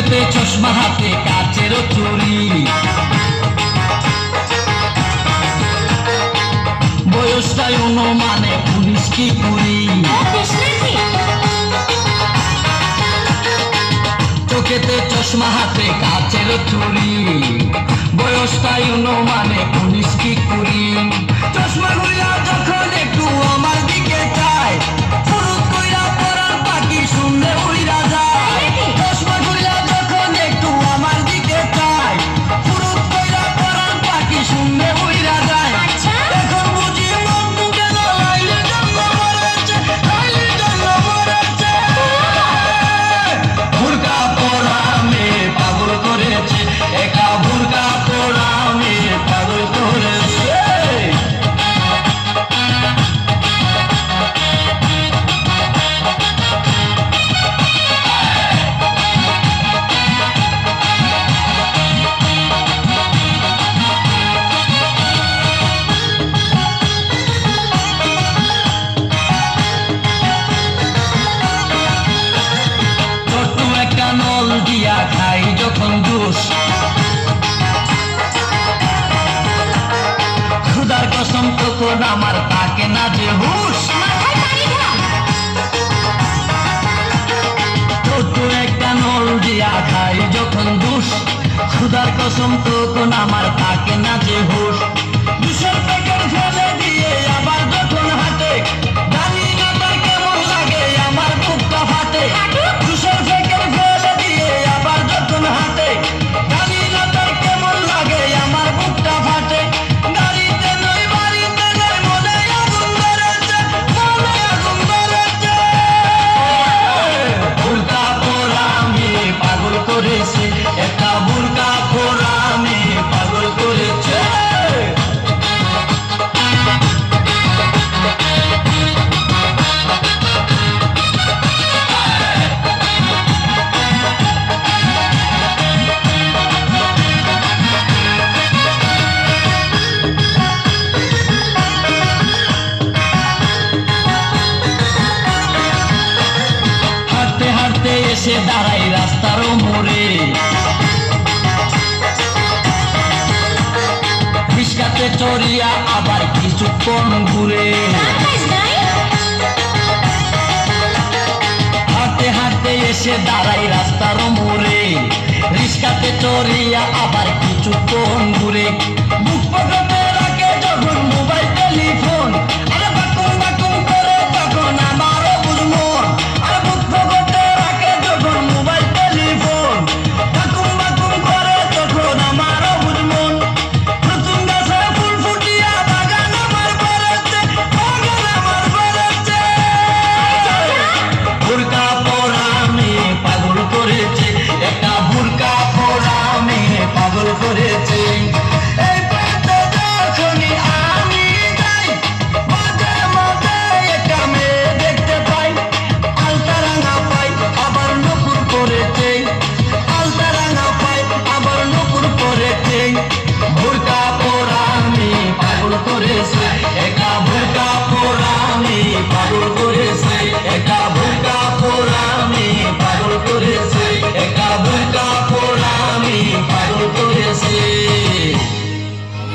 চোখেতে চশমা হাতে কাচের চুরি, বয়সটাই অনুমানে 19 কি 20। চোখেতে চশমা হাতে কাচের চুরি, বয়সটাই অনুমানে 19 কি 20। চশমা গুলা যখন একটু আমার দিকে চায়, ফুরুত কইরা পরার পাখি শুনলে উইরা যায়। চশমা গুলা যখন একটু আমার দিকে চায়, ফুরুত কইরা পরার পাখি শুনলে উইরা যায়। এখন বুঝি মন গেল লাইলে জন্ম মরেছে, লাইলে জন্ম মরেছে। বুরকা পরা মেয়ে পাগল করেছে, একা বুরকা পরা মেয়ে পাগল করেছে। ছোট্ট একটা নল দিয়া খাই যখন জুস, খুদার কসম তখন আমার থাকে না যে হুশ। ছোট্ট একটা নল দিয়া খাই যখন জুস, খুদার কসম তখন আমার থাকে না যে হুশ। দুশোর প্যাকেট ফেলে দিয়ে আবার যখন হাঁটে, জানি না তার কেমন লাগে আমার বুকটা ফাটে। দুশোর প্যাকেট ফেলে দিয়ে আবার যখন হাঁটে, জানি না তার কেমন লাগে আমার বুকটা ফাটে। গাড়িতে নই বাড়িতে নই, মনে আগুন ধরেছে, মনে আগুন ধরেছে। বুরকা পরা মেয়ে পাগল করেছে, একটা বুরকা পরা মেয়ে পাগল করেছে। হাঁটতে হাঁটতে এসে দাঁড়াই রাস্তার মোড়ে, রিস্কাতে চড়িয়া আবার কিছুক্ষণ ঘুরে। হাঁটতে হাঁটতে এসে দাঁড়াই রাস্তার মোড়ে, রিস্কাতে চড়িয়া আবার কিছুক্ষণ ঘুরে। বুক পকেটে রাখে যখন মোবাইল টেলিফোন, আরে বাকুম বাকুম করে তখন আমারও বুঝমন। আরে বুক পকেটে রাখে যখন মোবাইল টেলিফোন, বাকুম বাকুম করে তখন আমারও বুঝমন। নতুন গাছে ফুল ফুটিয়া বাগান আমার ভরেছে, বাগান আমার ভরেছে। বুরকা পরা মেয়ে পাগল করেছে, একটা বুরকা পরা মেয়ে পাগল করেছে। এই পথে যখনই আমি যাই, মাঝে মাঝে একটা মেয়ে দেখতে পাই, আলতা রাঙা পাই আবার নপুর পরেছে, আলতা রাঙা পাই আবার নপুর পরেছে। বুরকা পরা মেয়ে পাগল করেছে, একটা বুরকা পরা মেয়ে পাগল করেছে, একটা বুরকা পরা মেয়ে পাগল করেছে, একটা বুরকা পরা মেয়ে পাগল করেছে।